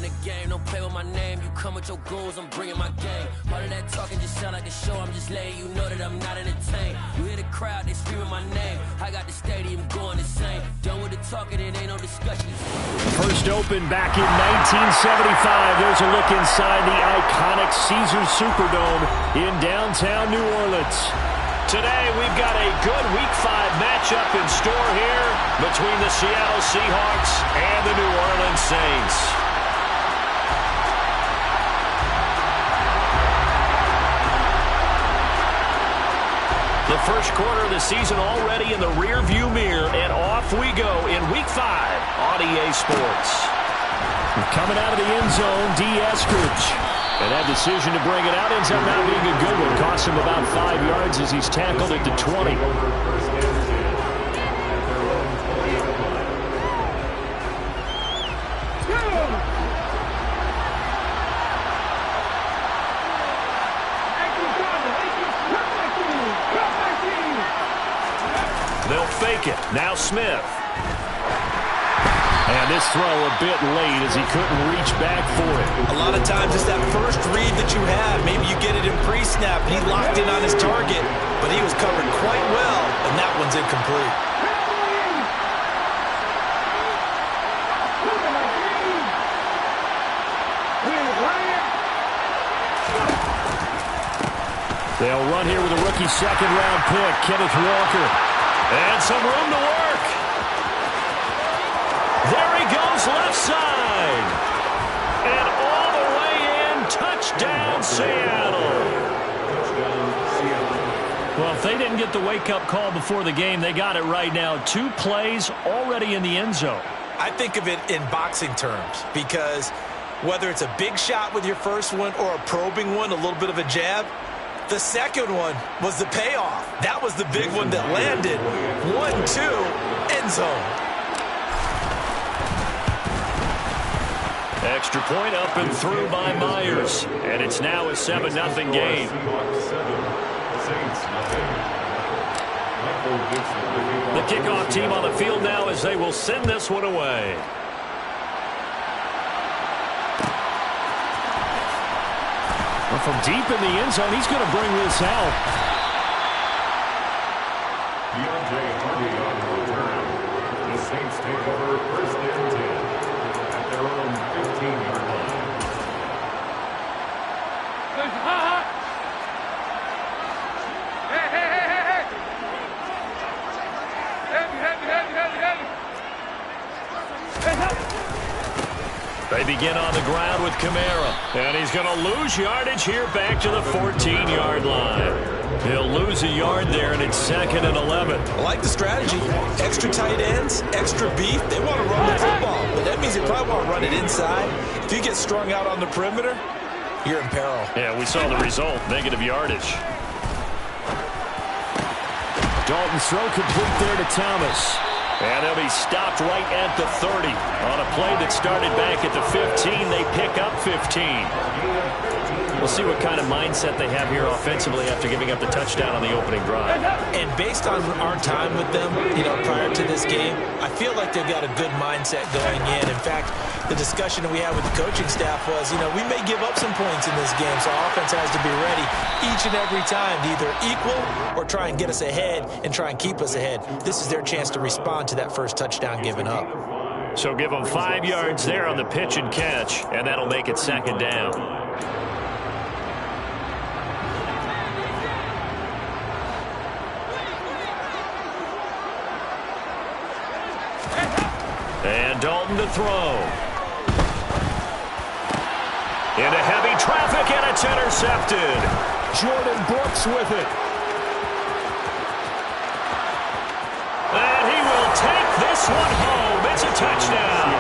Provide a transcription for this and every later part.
the game, don't play with my name. You come with your goons, I'm bringing my game. All of that talking just sound like a show. I'm just letting you know that I'm not entertained. You hear the crowd, they screaming my name. I got the stadium going insane. Done with the talking, it ain't no discussion. First opened back in 1975. There's a look inside the iconic Caesars Superdome in downtown New Orleans. Today, we've got a good Week 5 matchup in store here between the Seattle Seahawks and the New Orleans Saints. The first quarter of the season already in the rearview mirror, and off we go in Week 5 on EA Sports. Coming out of the end zone, D. Eskridge. And that decision to bring it out ends up not being a good one. Costs him about 5 yards as he's tackled at the 20. They'll fake it. Now Smith. And this throw a bit late as he couldn't reach back for it. A lot of times it's that first read that you have. Maybe you get it in pre-snap, and he locked in on his target, but he was covered quite well, and that one's incomplete. They'll run here with a rookie second-round pick, Kenneth Walker. And some room to work. There he goes left side. And all the way in, touchdown Seattle. Well, if they didn't get the wake-up call before the game, they got it right now. 2 plays already in the end zone. I think of it in boxing terms because whether it's a big shot with your first one or a probing one, a little bit of a jab, the second one was the payoff. That was the big one that landed. 1-2, end zone. Extra point up and through by Myers. And it's now a 7-0 game. The kickoff team on the field now as they will send this one away. Well, from deep in the end zone, he's going to bring this out. The Saints take over first and 10 at their own 15-yard line. They begin on the ground with Kamara. And he's going to lose yardage here back to the 14-yard line. He'll lose a yard there, and it's 2nd and 11. I like the strategy. Extra tight ends, extra beef. They want to run the football, but that means they probably want to run it inside. If you get strung out on the perimeter, you're in peril. Yeah, we saw the result, negative yardage. Dalton's throw complete there to Thomas. And they'll be stopped right at the 30. On a play that started back at the 15, they pick up 15. We'll see what kind of mindset they have here offensively after giving up the touchdown on the opening drive. And based on our time with them, prior to this game, I feel like they've got a good mindset going in. In fact, the discussion that we had with the coaching staff was, we may give up some points in this game, so our offense has to be ready each and every time to either equal or try and get us ahead and try and keep us ahead. This is their chance to respond to that first touchdown given up. So give them 5 yards there on the pitch and catch, and that'll make it 2nd down. And Dalton to throw. Into heavy traffic, and it's intercepted. Jordan Brooks with it. And he will take this one home. It's a touchdown.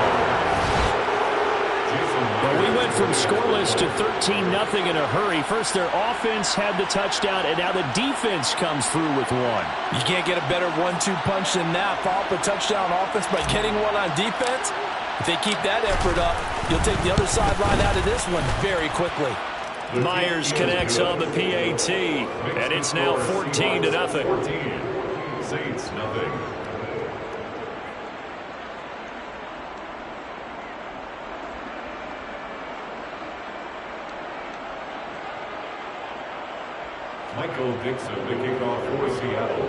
Well, we went from scoreless to 13-0 in a hurry. First, their offense had the touchdown, and now the defense comes through with one. You can't get a better 1-2 punch than that. Follow up a touchdown offense by getting one on defense. If they keep that effort up, you'll take the other sideline out of this one very quickly. Myers connects on the PAT, and it's now 14-0. 14, Saints nothing. Michael Dixon to kick off for Seattle.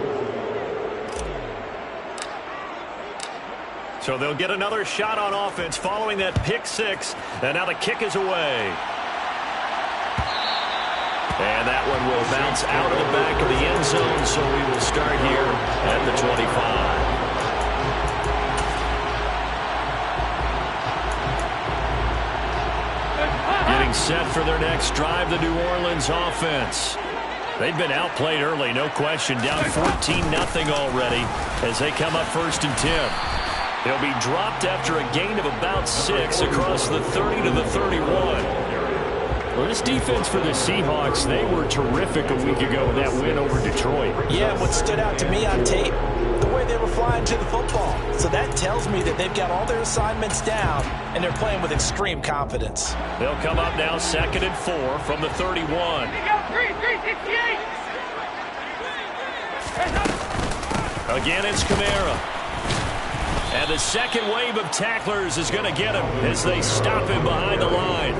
So they'll get another shot on offense following that pick six. And now the kick is away. And that one will bounce out of the back of the end zone, so we will start here at the 25. Getting set for their next drive, the New Orleans offense. They've been outplayed early, no question. Down 14-0 already as they come up 1st and 10. They'll be dropped after a gain of about 6 across the 30 to the 31. Well, this defense for the Seahawks, they were terrific a week ago with that win over Detroit. Yeah, what stood out to me on tape, the way they were flying to the football. So that tells me that they've got all their assignments down, and they're playing with extreme confidence. They'll come up now 2nd and 4 from the 31. Again, it's Kamara. And the second wave of tacklers is going to get him as they stop him behind the line.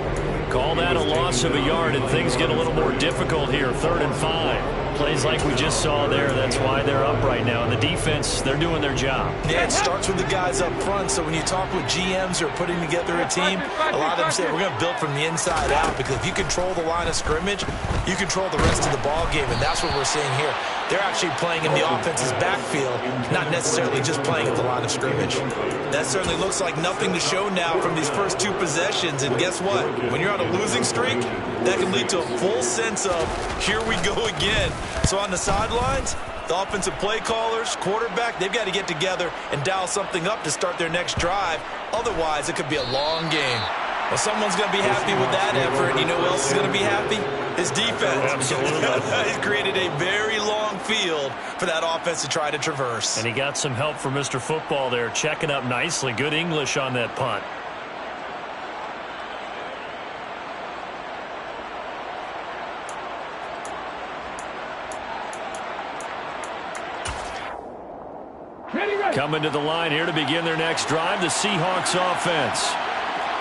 Call that a loss of a yard, and things get a little more difficult here. 3rd and 5. Plays like we just saw there. That's why they're up right now. And the defense, they're doing their job. Yeah, it starts with the guys up front. So when you talk with GMs who are putting together a team, a lot of them say we're going to build from the inside out, because if you control the line of scrimmage, you control the rest of the ball game, and that's what we're seeing here. They're actually playing in the offense's backfield, not necessarily just playing at the line of scrimmage. That certainly looks like nothing to show now from these first 2 possessions. And guess what? When you're on a losing streak, that can lead to a full sense of, here we go again. So on the sidelines, the offensive play callers, quarterback, they've got to get together and dial something up to start their next drive. Otherwise, it could be a long game. Well, someone's going to be happy with that effort. You know who else is going to be happy? His defense. Absolutely. He's created a very long field for that offense to try to traverse. And he got some help from Mr. Football there, checking up nicely. Good English on that punt. Coming to the line here to begin their next drive, the Seahawks offense.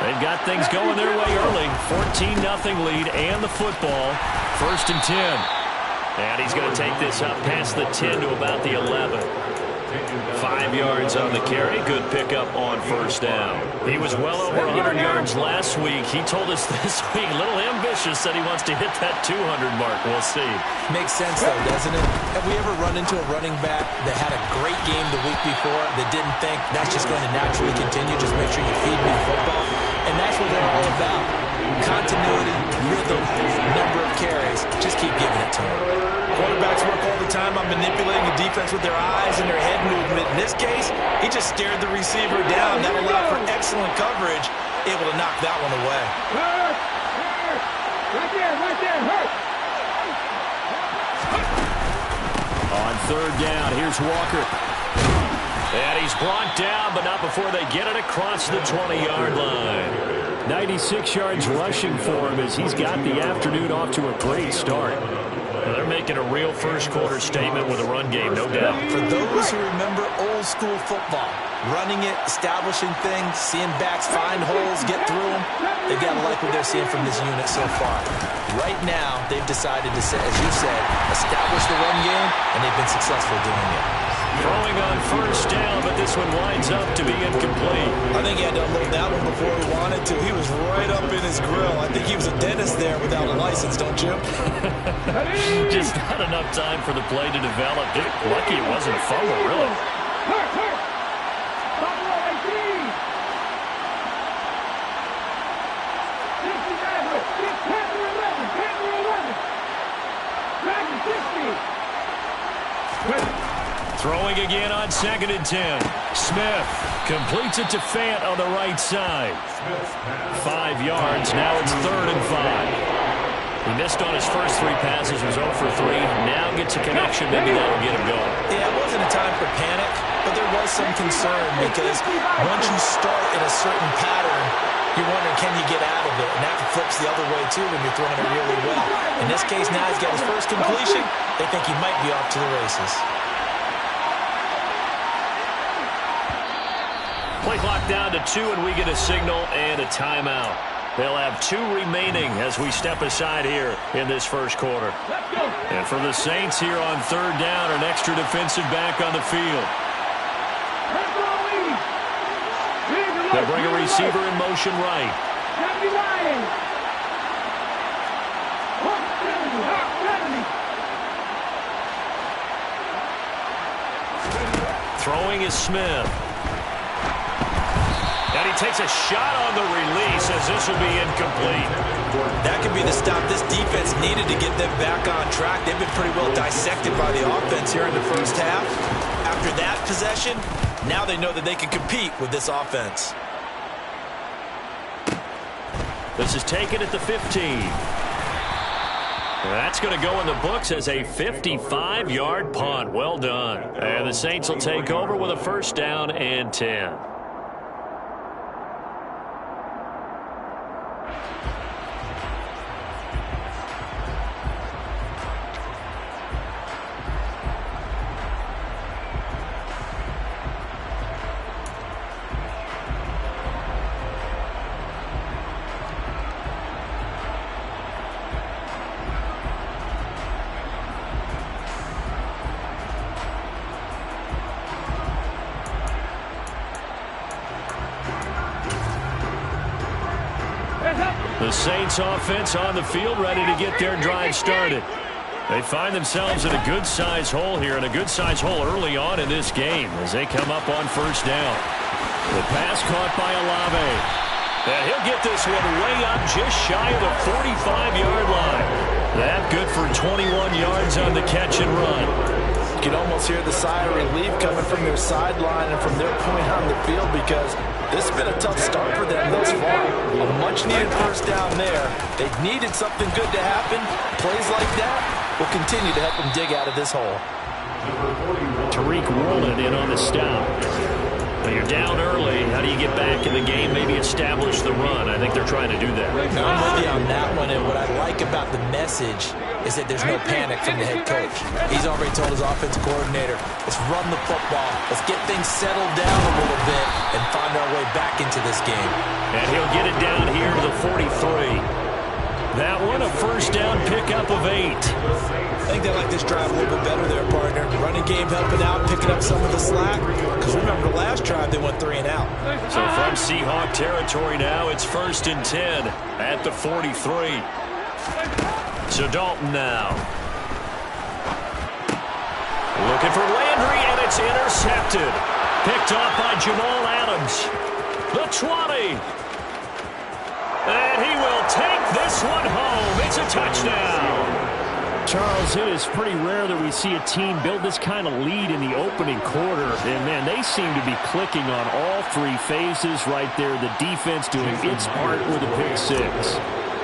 They've got things going their way early. 14-0 lead and the football. 1st and 10. And he's going to take this up past the 10 to about the 11. 5 yards on the carry. Good pickup on 1st down. He was well over 100 yards last week. He told us this week, a little ambitious, said he wants to hit that 200 mark. We'll see. Makes sense, though, doesn't it? Have we ever run into a running back that had a great game the week before that didn't think that's just going to naturally continue? Just make sure you feed me the football. And that's what they're all about. Continuity, rhythm, number of carries. Just keep giving it to them. Quarterbacks work all the time on manipulating the defense with their eyes and their head movement. In this case, he just stared the receiver down. That allowed for excellent coverage, able to knock that one away. Right there, hurt. On 3rd down, here's Walker. And he's brought down, but not before they get it across the 20-yard line. 96 yards rushing for him as he's got the afternoon off to a great start. Well, they're making a real first-quarter statement with a run game, no doubt. For those who remember old-school football, running it, establishing things, seeing backs find holes, get through them, they've got to like what they're seeing from this unit so far. Right now, they've decided to, as you said, establish the run game, and they've been successful doing it. Throwing on 1st down, but this one winds up to be incomplete. I think he had to unload that one before he wanted to. He was right up in his grill. I think he was a dentist there without a license, don't you? Just not enough time for the play to develop. Lucky it wasn't a fumble, really. Hurt. Buffalo 18. 60 Panther 11. Dragon 60. Throwing again on 2nd and 10. Smith completes it to Fant on the right side. 5 yards. Now it's 3rd and 5. He missed on his first 3 passes, was 0 for 3. Now gets a connection. Maybe that'll get him going. Yeah, it wasn't a time for panic, but there was some concern because once you start in a certain pattern, you're wondering, can you get out of it? And that flips the other way, too, when you're throwing it really well. In this case, now he's got his first completion. They think he might be off to the races. Play clock down to 2, and we get a signal and a timeout. They'll have 2 remaining as we step aside here in this first quarter. Let's go. And for the Saints here on 3rd down, an extra defensive back on the field. Let's go, Lee. They'll bring a receiver in motion right. 79. Hawk 70. Hawk 70. Throwing is Smith. And he takes a shot on the release as this will be incomplete. That could be the stop this defense needed to get them back on track. They've been pretty well dissected by the offense here in the first half. After that possession, now they know that they can compete with this offense. This is taken at the 15. That's going to go in the books as a 55-yard punt. Well done. And the Saints will take over with a 1st down and 10. The Saints offense on the field ready to get their drive started. They find themselves in a good-sized hole here, and a good-sized hole early on in this game as they come up on 1st down. The pass caught by Olave. And he'll get this one way up just shy of the 45-yard line. That good for 21 yards on the catch and run. You can almost hear the sigh of relief coming from their sideline and from their point on the field, because this has been a tough start for them thus far. A much-needed 1st down there. They needed something good to happen. Plays like that will continue to help them dig out of this hole. Tariq Woolen in on the stop. Now you're down early. How do you get back in the game? Maybe establish the run. I think they're trying to do that. I'm with you on that one, and what I like about the message is that there's no panic from the head coach. He's already told his offensive coordinator, let's run the football, let's get things settled down a little bit and find our way back into this game. And he'll get it down here to the 43. That one a 1st down pickup of 8. I think they like this drive a little bit better there, partner. Running game helping out, picking up some of the slack. Because remember, the last drive they went 3 and out. So from Seahawk territory now, it's 1st and 10 at the 43. So Dalton now. Looking for Landry, and it's intercepted. Picked off by Jamal Adams. The 20. And he will take this one home. It's a touchdown. Charles, it is pretty rare that we see a team build this kind of lead in the opening quarter. And, man, they seem to be clicking on all 3 phases right there. The defense doing its part with a pick 6.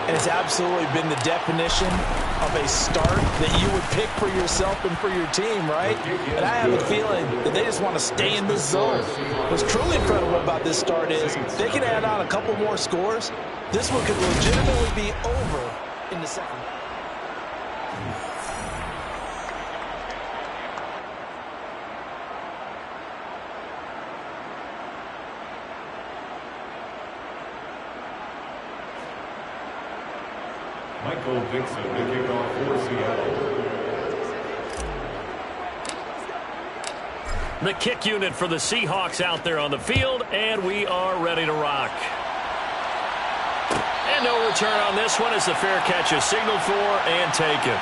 And it's absolutely been the definition of a start that you would pick for yourself and for your team, right? And I have a feeling that they just want to stay in this zone. What's truly incredible about this start is they can add on a couple more scores. This one could legitimately be over in the second. Michael Dixon to kick off for Seattle. The kick unit for the Seahawks out there on the field, and we are ready to rock. And no return on this one as the fair catch is signaled for and taken.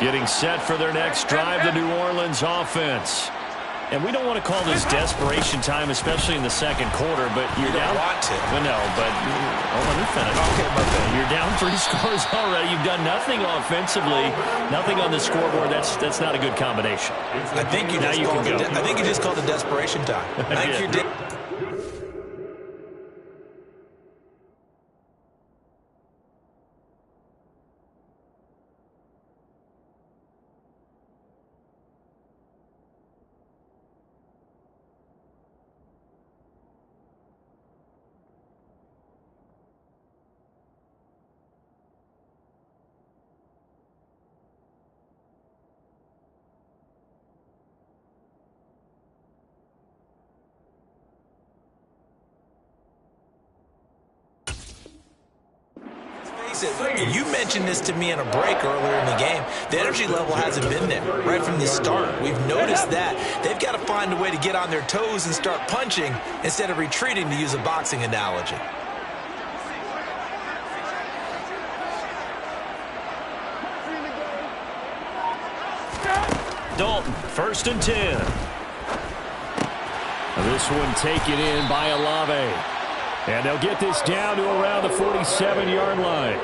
Getting set for their next drive, the New Orleans offense. And we don't want to call this desperation time, especially in the second quarter, but you're down. Want to. Well, no, but let me finish. Okay, my bad. You're down 3 scores already. You've done nothing offensively, nothing on the scoreboard. That's not a good combination. I think you Now just you called can go. I think you just called it desperation time. I think you did. face it, you mentioned this to me in a break earlier in the game. The energy level hasn't been there right from the start. We've noticed that. They've got to find a way to get on their toes and start punching instead of retreating, to use a boxing analogy. Dalton, 1st and 10. This one taken in by Olave. And they'll get this down to around the 47-yard line.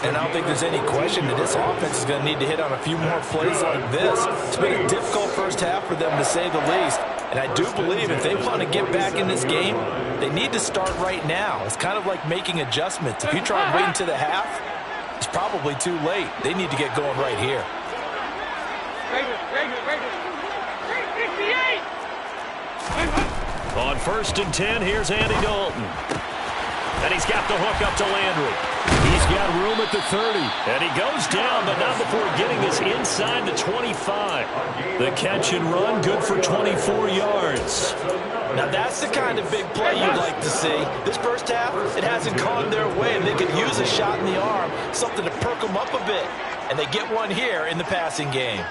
And I don't think there's any question that this offense is going to need to hit on a few more plays like this. It's been a difficult first half for them, to say the least. And I do believe if they want to get back in this game, they need to start right now. It's kind of like making adjustments. If you try and wait until the half, it's probably too late. They need to get going right here. On 1st and 10, here's Andy Dalton. And he's got the hook up to Landry. He's got room at the 30. And he goes down, but not before getting us inside the 25. The catch and run, good for 24 yards. Now that's the kind of big play you'd like to see. This first half, it hasn't gone their way, and they could use a shot in the arm, something to perk them up a bit. And they get one here in the passing game.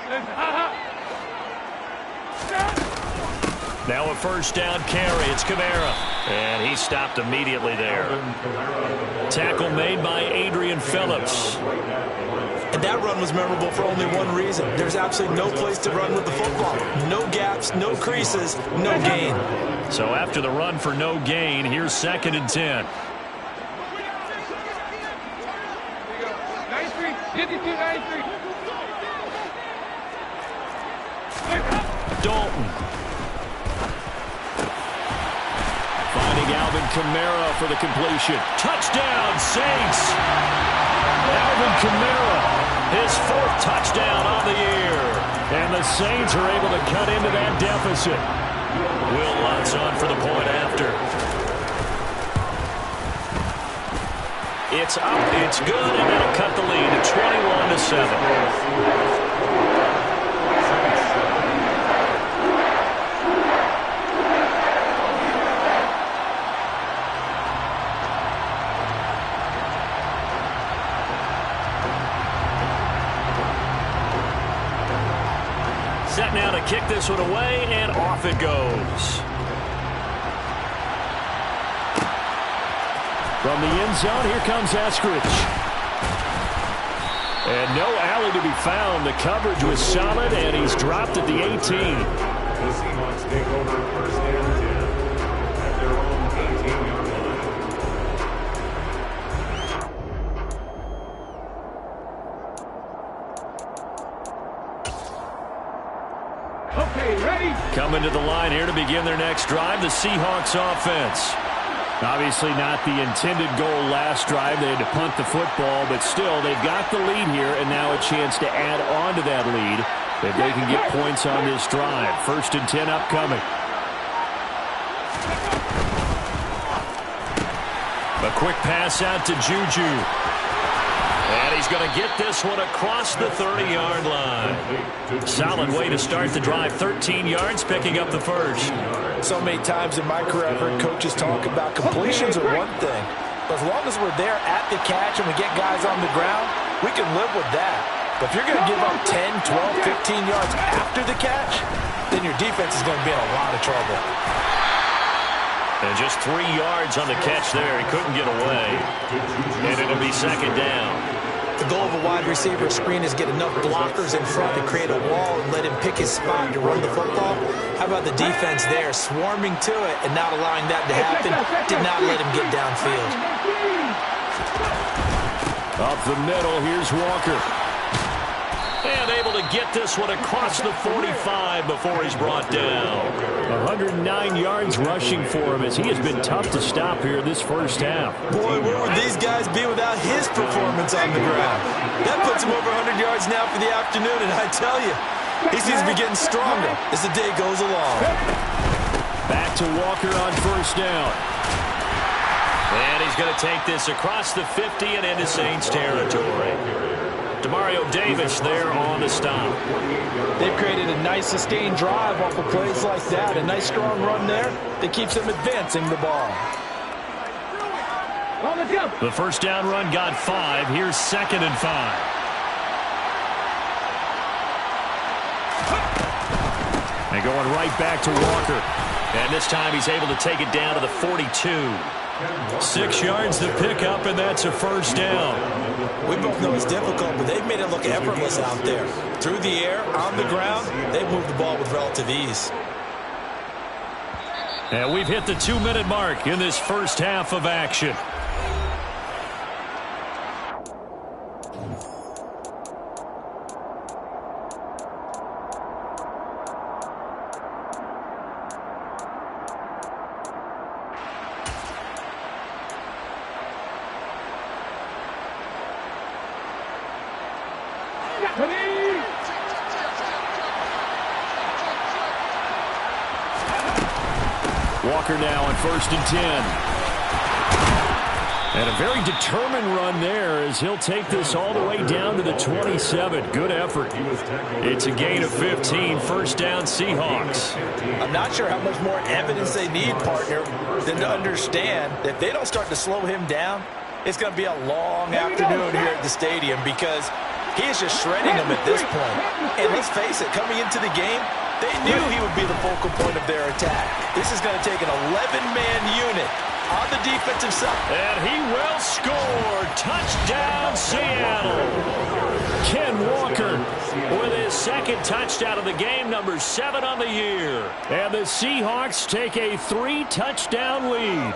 Now a 1st down carry. It's Kamara. And he stopped immediately there. Tackle made by Adrian Phillips. And that run was memorable for only one reason. There's absolutely no place to run with the football. No gaps, no creases, no gain. So after the run for no gain, here's 2nd and 10. Dalton. Finding Alvin Kamara for the completion. Touchdown, Saints! Alvin Kamara, his 4th touchdown on the year. And the Saints are able to cut into that deficit. Will Lutz on for the point after. It's up, it's good, and that'll cut the lead at 21-7. Set now to kick this one away, and off it goes. From the end zone, here comes Eskridge. And no alley to be found. The coverage was solid, and he's dropped at the 18. The Seahawks take over 1st and 10 at their own 18-yard line. Okay, ready? Coming to the line here to begin their next drive, the Seahawks offense. Obviously not the intended goal last drive. They had to punt the football, but still, they've got the lead here, and now a chance to add on to that lead if they can get points on this drive. 1st and 10 upcoming. A quick pass out to Juju. And he's going to get this one across the 30-yard line. Solid way to start the drive. 13 yards, picking up the 1st. So many times in my career I've heard coaches talk about completions are one thing. But as long as we're there at the catch and we get guys on the ground, we can live with that. But if you're going to give up 10, 12, 15 yards after the catch, then your defense is going to be in a lot of trouble. And just 3 yards on the catch there. He couldn't get away. And it'll be 2nd down. The goal of a wide receiver screen is get enough blockers in front to create a wall and let him pick his spot to run the football. How about the defense there, swarming to it and not allowing that to happen? Did not let him get downfield. Up the middle, here's Walker. And able to get this one across the 45 before he's brought down. 109 yards rushing for him as he has been tough to stop here this first half. Boy, where would these guys be without his performance on the ground? That puts him over 100 yards now for the afternoon, and I tell you, he seems to be getting stronger as the day goes along. Back to Walker on 1st down. And he's going to take this across the 50 and into Saints territory. Demario Davis there on the stop. They've created a nice sustained drive off of plays like that. A nice strong run there that keeps them advancing the ball. On the jump. The first down run got 5. Here's 2nd and 5. And going right back to Walker. And this time he's able to take it down to the 42. 6 yards to pick up, and that's a first down. We both know it's difficult, but they've made it look effortless out there. Through the air, on the ground, they've moved the ball with relative ease. And we've hit the 2-minute mark in this first half of action. Walker now on 1st and 10. And a very determined run there as he'll take this all the way down to the 27. Good effort. It's a gain of 15. First down, Seahawks. I'm not sure how much more evidence they need, partner, than to understand that if they don't start to slow him down, it's going to be a long afternoon here at the stadium because he is just shredding them at this point. And let's face it, coming into the game, they knew he would be the focal point of their attack. This is going to take an 11-man unit on the defensive side. And he will score. Touchdown, Seattle. Ken Walker with his 2nd touchdown of the game, number 7 on the year. And the Seahawks take a 3-touchdown lead.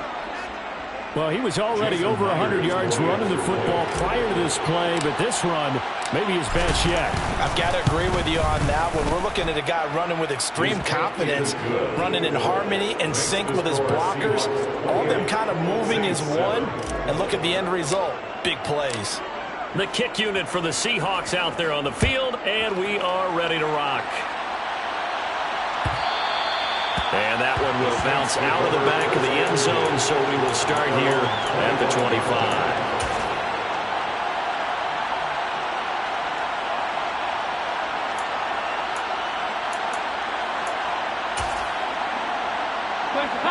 Well, he was already over 100 yards running the football prior to this play, but this run maybe his best yet. I've got to agree with you on that one. We're looking at a guy running with extreme confidence, running in harmony and sync with his blockers. All of them kind of moving as one, and look at the end result. Big plays. The kick unit for the Seahawks out there on the field, and we are ready to rock. And that one will bounce out of the back of the end zone, so we will start here at the 25.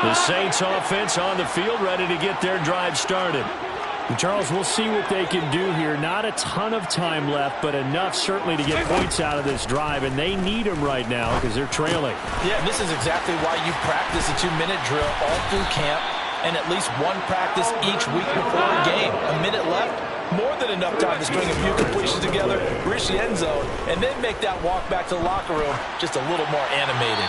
The Saints offense on the field, ready to get their drive started. And Charles, we'll see what they can do here. Not a ton of time left, but enough certainly to get points out of this drive, and they need them right now because they're trailing. Yeah, this is exactly why you practice a 2-minute drill all through camp and at least one practice each week before a game. A minute left, more than enough time to string a few completions together, reach the end zone, and then make that walk back to the locker room just a little more animated.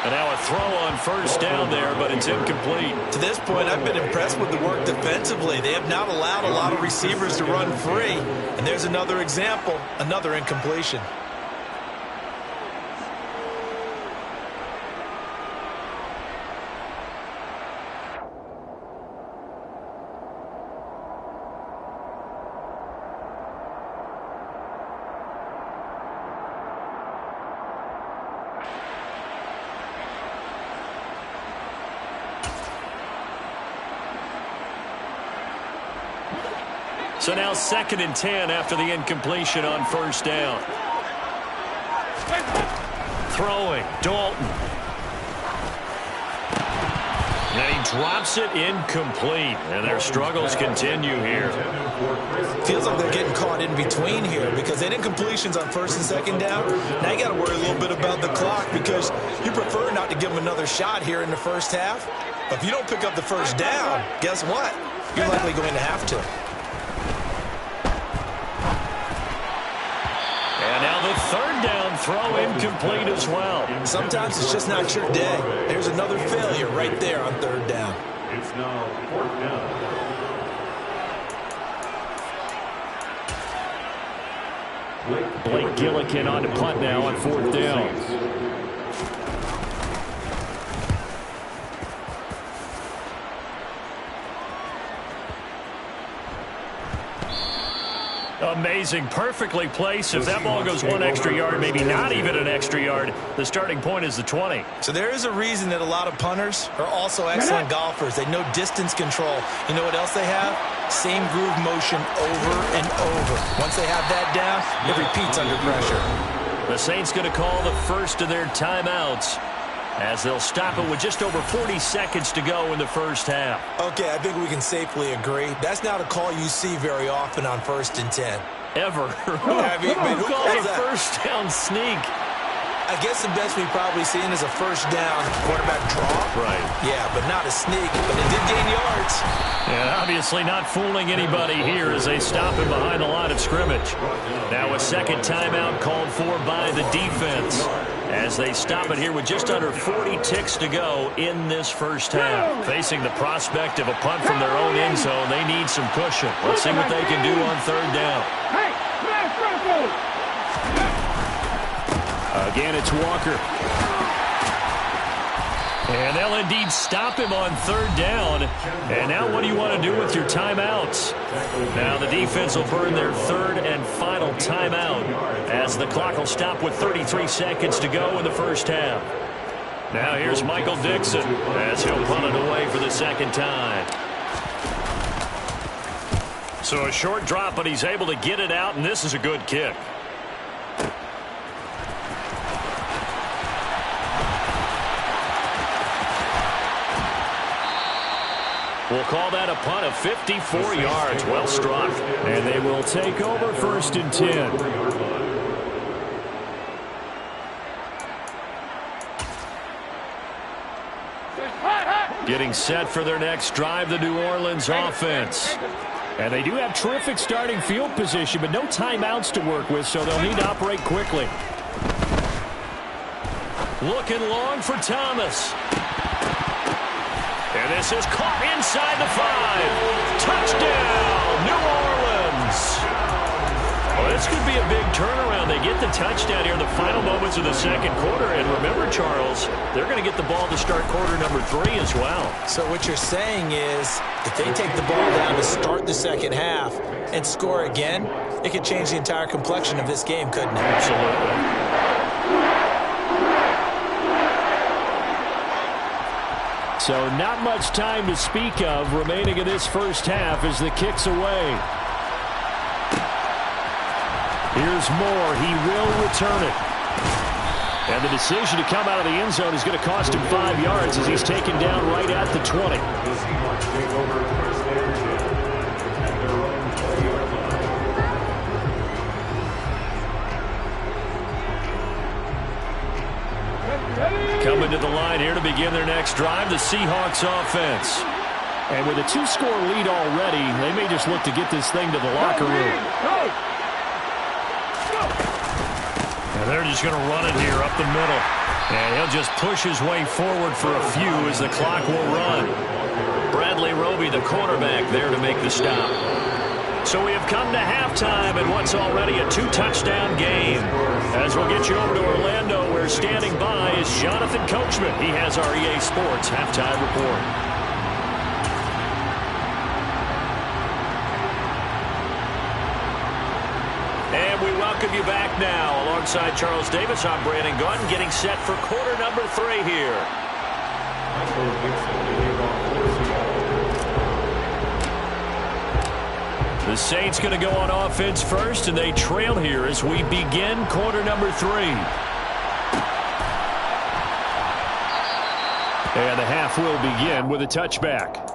And now a throw on first down there, but it's incomplete. To this point, I've been impressed with the work defensively. They have not allowed a lot of receivers to run free. And there's another example, another incompletion. So now 2nd and 10 after the incompletion on first down. Throwing, Dalton. And he drops it incomplete. And their struggles continue here. Feels like they're getting caught in between here because they did incompletions on 1st and 2nd down. Now you got to worry a little bit about the clock because you prefer not to give them another shot here in the first half. But if you don't pick up the first down, guess what? You're likely going to have to. And now the 3rd down throw incomplete as well. Sometimes it's just not your day. There's another failure right there on 3rd down. It's now 4th down. Blake Gillikin on to punt now on 4th down. Amazing, perfectly placed. If that ball goes 1 extra yard, maybe not even an extra yard, the starting point is the 20. So there is a reason that a lot of punters are also excellent golfers. They know distance control. You know what else they have? Same groove motion over and over. Once they have that down, it repeats under pressure. The Saints going to call the first of their timeouts. as they'll stop it with just over 40 seconds to go in the first half. Okay, I think we can safely agree. That's not a call you see very often on 1st and 10. Ever. Who calls a first down sneak? I guess the best we've probably seen is a first down quarterback draw. Right. Yeah, but not a sneak, but it did gain yards. And obviously not fooling anybody here as they stop him behind the line of scrimmage. Now a second timeout called for by the defense as they stop it here with just under 40 ticks to go in this first half. Facing the prospect of a punt from their own end zone, they need some cushion. Let's see what they can do on 3rd down. Again, it's Walker. And they'll indeed stop him on 3rd down. And now what do you want to do with your timeouts? Now the defense will burn their 3rd and final timeout as the clock will stop with 33 seconds to go in the first half. Now here's Michael Dixon as he'll punt it away for the second time. So a short drop, but he's able to get it out, and this is a good kick. We'll call that a punt of 54 yards. Well struck. And they will take over 1st and 10. Getting set for their next drive, the New Orleans offense. And they do have terrific starting field position, but no timeouts to work with, so they'll need to operate quickly. Looking long for Thomas. And this is caught inside the 5. Touchdown, New Orleans. Well, this could be a big turnaround. They get the touchdown here in the final moments of the second quarter. And remember, Charles, they're going to get the ball to start quarter number 3 as well. So what you're saying is if they take the ball down to start the second half and score again, it could change the entire complexion of this game, couldn't it? Absolutely. So not much time to speak of remaining in this first half as the kick's away. Here's Moore. He will return it. And the decision to come out of the end zone is going to cost him 5 yards as he's taken down right at the 20. Coming to the line here to begin their next drive, the Seahawks offense. And with a 2-score lead already, they may just look to get this thing to the locker room. And they're just going to run it here up the middle. And he'll just push his way forward for a few as the clock will run. Bradley Roby, the quarterback, there to make the stop. So we have come to halftime in what's already a 2-touchdown game. As we'll get you over to Orlando, where standing by is Jonathan Coachman. He has our EA Sports halftime report. And we welcome you back now. Alongside Charles Davis, I'm Brandon Gautin, getting set for quarter number 3 here. The Saints going to go on offense first, and they trail here as we begin quarter number 3. And the half will begin with a touchback.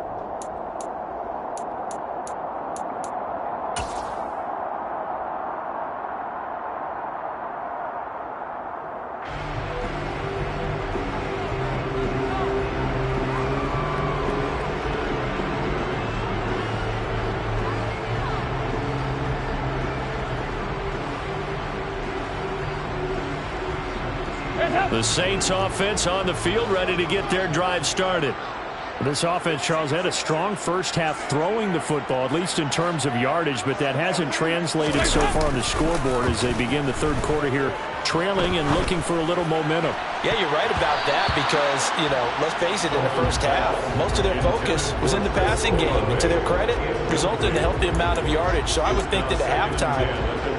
The Saints offense on the field, ready to get their drive started. This offense, Charles, had a strong first half throwing the football, at least in terms of yardage, but that hasn't translated so far on the scoreboard as they begin the third quarter here, trailing and looking for a little momentum. Yeah, you're right about that because, let's face it, in the first half, most of their focus was in the passing game. And to their credit, resulted in a healthy amount of yardage. So I would think that at halftime,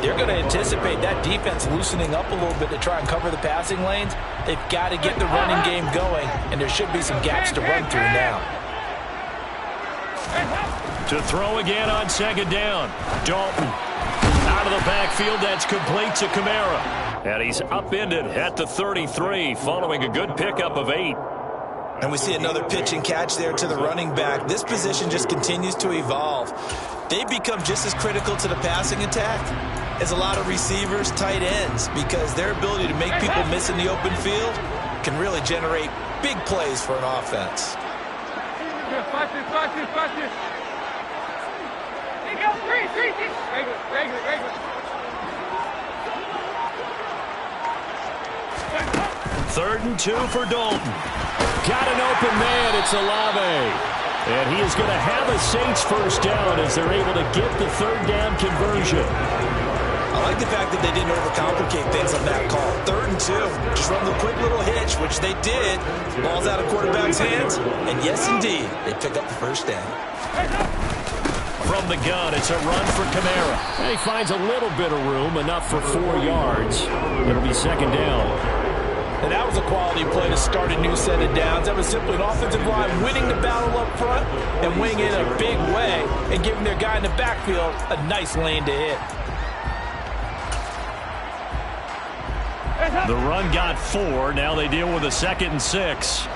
they're going to anticipate that defense loosening up a little bit to try and cover the passing lanes. They've got to get the running game going, and there should be some gaps to run through now. To throw again on second down. Dalton out of the backfield. That's complete to Kamara. And he's upended at the 33 following a good pickup of 8. And we see another pitch and catch there to the running back. This position just continues to evolve. They become just as critical to the passing attack as a lot of receivers, tight ends, because their ability to make people miss in the open field can really generate big plays for an offense. Third and 2 for Dalton. Got an open man. It's Olave. And he is going to have a Saints first down as they're able to get the third down conversion. I like the fact that they didn't overcomplicate things on that call. Third and 2. Just run the quick little hitch, which they did. Ball's out of quarterback's hands. And yes, indeed, they pick up the first down. From the gun, it's a run for Kamara. And he finds a little bit of room, enough for 4 yards. It'll be second down. And that was a quality play to start a new set of downs. That was simply an offensive line winning the battle up front and winning it in a big way and giving their guy in the backfield a nice lane to hit. The run got 4. Now they deal with a 2nd and 6.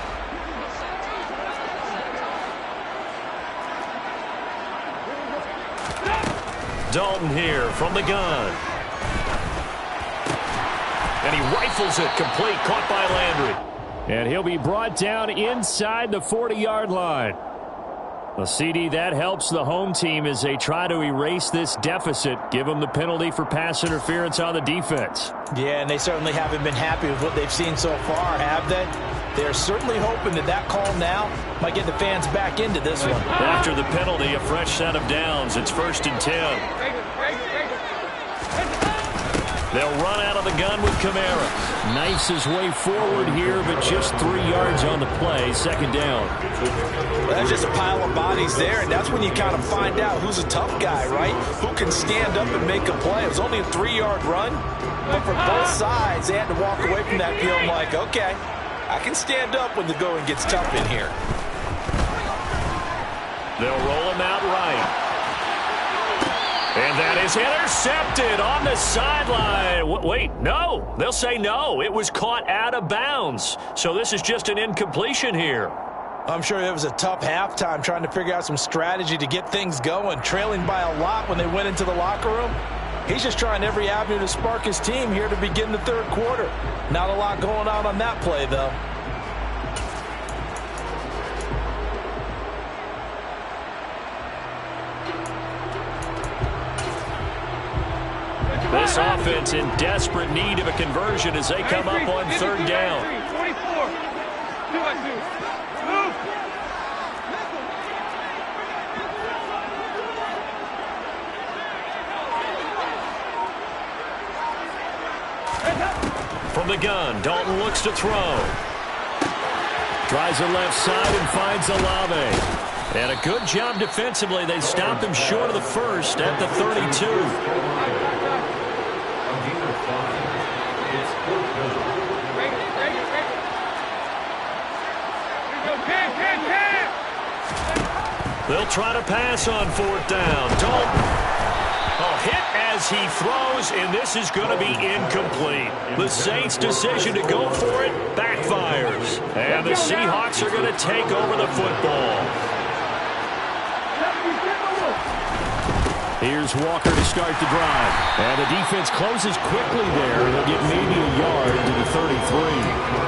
Dalton here from the gun. And he rifles it complete, caught by Landry. And he'll be brought down inside the 40-yard line. A CD that helps the home team as they try to erase this deficit, give them the penalty for pass interference on the defense. Yeah, and they certainly haven't been happy with what they've seen so far, have they? They're certainly hoping that that call now might get the fans back into this one. After the penalty, a fresh set of downs. It's 1st and 10. They'll run out of the gun with Kamara. Knifes his way forward here, but just 3 yards on the play. Second down. Well, that's just a pile of bodies there, and that's when you kind of find out who's a tough guy, right? Who can stand up and make a play. It was only a 3-yard run, but for both sides, they had to walk away from that feeling like, okay, I can stand up when the going gets tough in here. They'll roll him out right. And that is intercepted on the sideline. Wait, no. They'll say no. It was caught out of bounds. So this is just an incompletion here. I'm sure it was a tough halftime trying to figure out some strategy to get things going, trailing by a lot when they went into the locker room. He's just trying every avenue to spark his team here to begin the third quarter. Not a lot going on that play, though. This offense in desperate need of a conversion as they come up on third down. 24. Move. From the gun, Dalton looks to throw. Tries the left side and finds Olave. And a good job defensively. They stopped him short of the first at the 32. They'll try to pass on fourth down. Dalton. A hit as he throws, and this is going to be incomplete. The Saints' decision to go for it backfires. And the Seahawks are going to take over the football. Here's Walker to start the drive. And the defense closes quickly there. They'll get maybe a yard to the 33.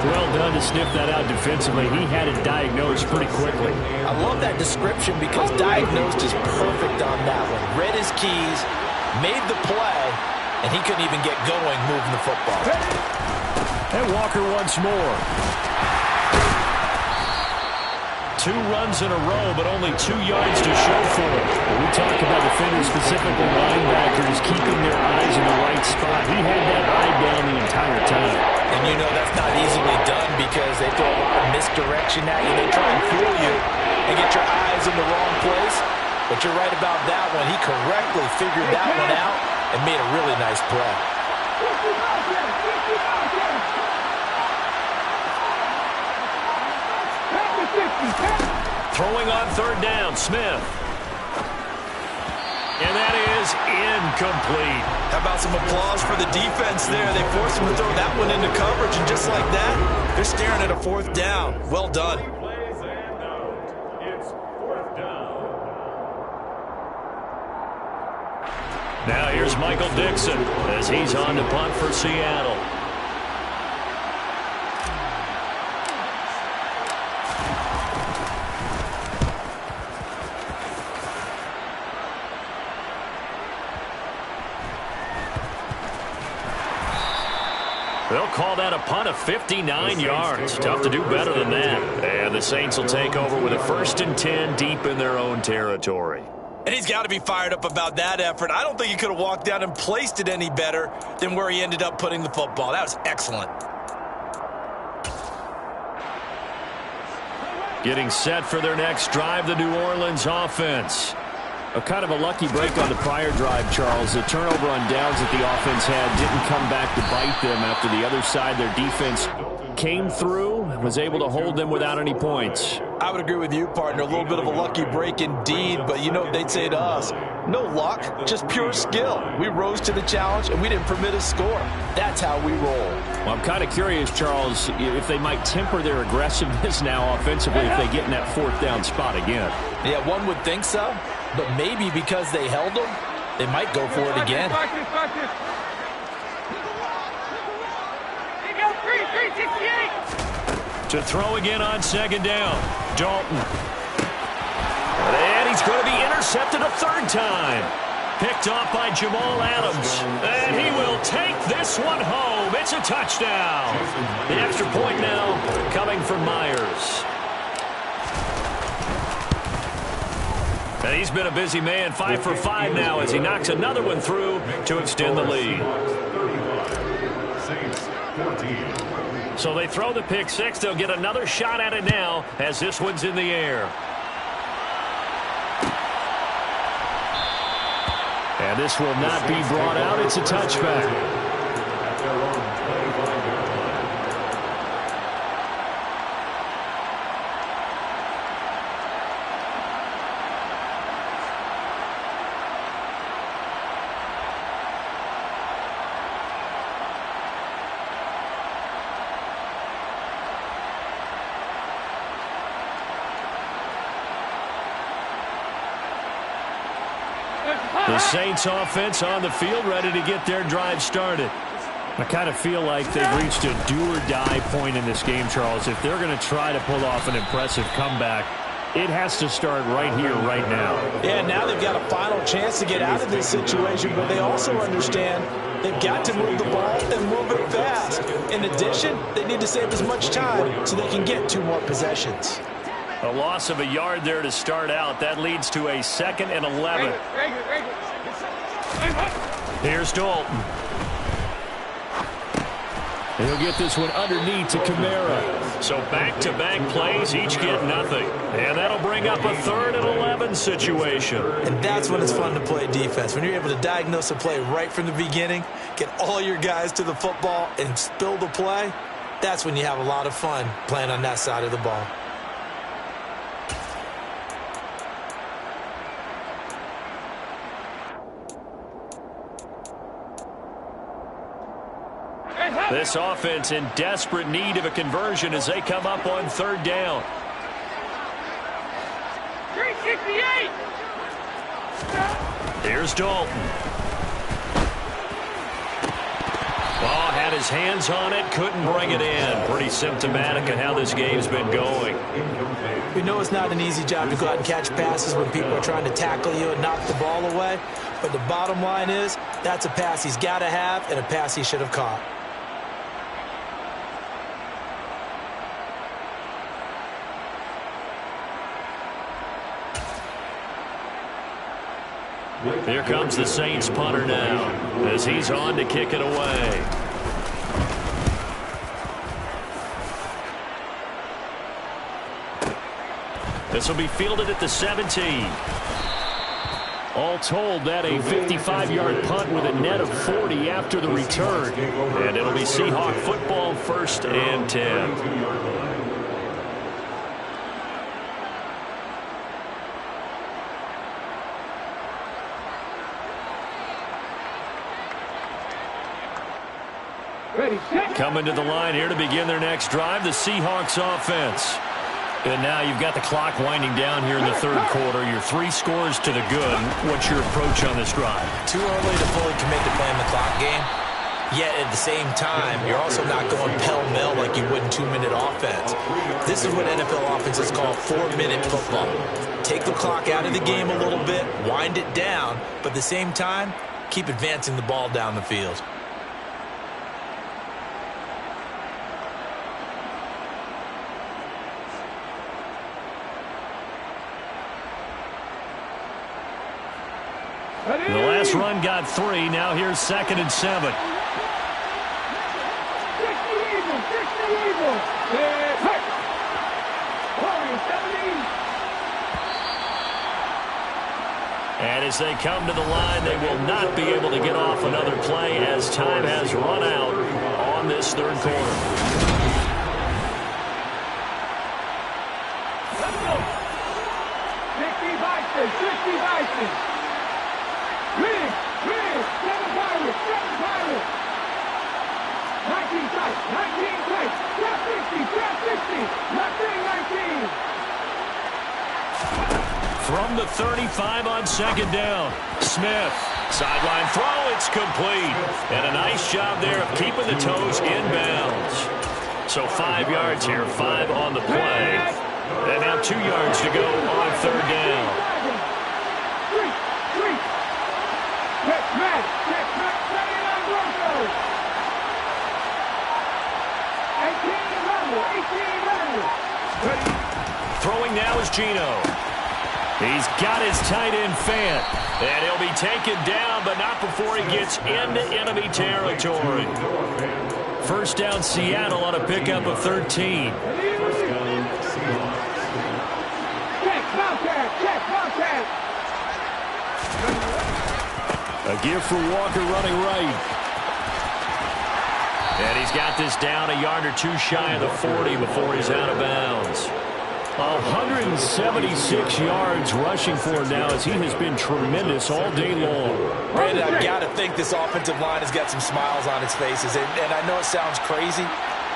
Well done to sniff that out defensively. He had it diagnosed pretty quickly. I love that description because diagnosed is perfect on that one. Read his keys, made the play, and he couldn't even get going moving the football. And Walker once more. 2 runs in a row, but only 2 yards to show for it. When we talk about defenders, specifically linebackers, keeping their eyes in the right spot. He had that eye down the entire time. And you know that's not easily done because they throw a lot of misdirection at you. They try and fool you and get your eyes in the wrong place. But you're right about that one. He correctly figured that one out and made a really nice play. Throwing on third down, Smith. And that is incomplete. How about some applause for the defense there? They forced him to throw that one into coverage, and just like that, they're staring at a 4th down. Well done. Plays and out. It's 4th down. Now here's Michael Dixon as he's on to punt for Seattle. They'll call that a punt of 59 yards. Tough to do better than that. And the Saints will take over with a 1st and 10 deep in their own territory. And he's got to be fired up about that effort. I don't think he could have walked down and placed it any better than where he ended up putting the football. That was excellent. Getting set for their next drive, the New Orleans offense. A kind of a lucky break on the prior drive, Charles. The turnover on downs that the offense had didn't come back to bite them after the other side. Their defense came through, was able to hold them without any points. I would agree with you, partner. A little bit of a lucky break indeed, but you know what they'd say to us? No luck, just pure skill. We rose to the challenge, and we didn't permit a score. That's how we roll. Well, I'm kind of curious, Charles, if they might temper their aggressiveness now offensively if they get in that 4th down spot again. Yeah, one would think so, but maybe because they held them, they might go for it again. To throw again on 2nd down. Dalton. And he's going to be intercepted a 3rd time. Picked off by Jamal Adams. And he will take this one home. It's a touchdown. The extra point now coming from Myers. And he's been a busy man, 5 for 5 now as he knocks another one through to extend the lead. So they throw the pick 6. They'll get another shot at it now as this one's in the air. And this will not be brought out. It's a touchback. The Saints offense on the field ready to get their drive started. I kind of feel like they've reached a do-or-die point in this game, Charles. If they're going to try to pull off an impressive comeback, it has to start right here, right now. Yeah, now they've got a final chance to get out of this situation, but they also understand they've got to move the ball and move it fast. In addition, they need to save as much time so they can get 2 more possessions. A loss of a yard there to start out. That leads to a 2nd and 11. Here's Dalton. He'll get this one underneath to Kamara. So back-to-back plays, each get nothing. And that'll bring up a 3rd and 11 situation. And that's when it's fun to play defense. When you're able to diagnose a play right from the beginning, get all your guys to the football and spill the play, that's when you have a lot of fun playing on that side of the ball. This offense in desperate need of a conversion as they come up on 3rd down. 368. Here's Dalton. Ball had his hands on it, couldn't bring it in. Pretty symptomatic of how this game's been going. We know it's not an easy job to go out and catch passes when people are trying to tackle you and knock the ball away. But the bottom line is, that's a pass he's got to have and a pass he should have caught. Here comes the Saints punter now as he's on to kick it away. This will be fielded at the 17. All told, that a 55-yard punt with a net of 40 after the return. And it'll be Seahawk football, 1st and 10. Coming to the line here to begin their next drive, the Seahawks offense. And now you've got the clock winding down here in the third quarter. Your 3 scores to the good. What's your approach on this drive? Too early to fully commit to playing the clock game. Yet at the same time, you're also not going pell-mell like you would in 2-minute offense. This is what NFL offenses call 4-minute football. Take the clock out of the game a little bit, wind it down, but at the same time, keep advancing the ball down the field. The last run got 3. Now here's 2nd and 7. And as they come to the line, they will not be able to get off another play as time has run out on this third quarter. Let's go. 60 Bison. Win, 7 Pirates. 19 tight. Trap 60. Left wing 19. From the 35 on 2nd down, Smith. Sideline throw, it's complete. And a nice job there of keeping the toes in bounds. So 5 yards here, 5 on the play. And now 2 yards to go on 3rd down. Throwing now is Geno. He's got his tight end Fant. And he'll be taken down, but not before he gets into enemy territory. First down Seattle on a pickup of 13. A give for Walker running right. And he's got this down a yard or 2 shy of the 40 before he's out of bounds. 176 yards rushing for him now as he has been tremendous all day long. Brandon, I've got to think this offensive line has got some smiles on its faces. And I know it sounds crazy,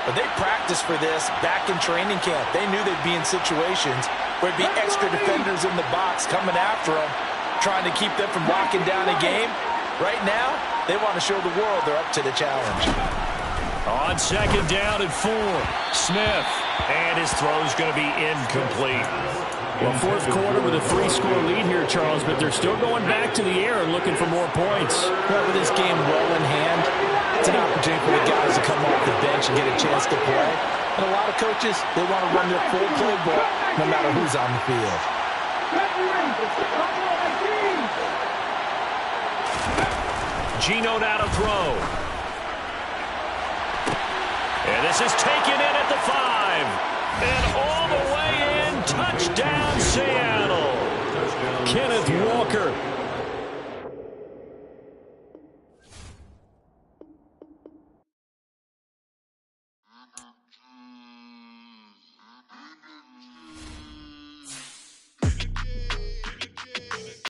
but they practiced for this back in training camp. They knew they'd be in situations where it'd be extra defenders in the box coming after them, trying to keep them from locking down a game. Right now, they want to show the world they're up to the challenge. On 2nd down and 4, Smith. And his throw's going to be incomplete. Well, 4th quarter with a 3-score lead here, Charles, but they're still going back to the air and looking for more points. Well, with this game well in hand, it's an opportunity for the guys to come off the bench and get a chance to play. And a lot of coaches, they want to run their full playbook no matter who's on the field. Geno now to throw. And this is taken in at the 5. And all the way in, touchdown Seattle. Kenneth Walker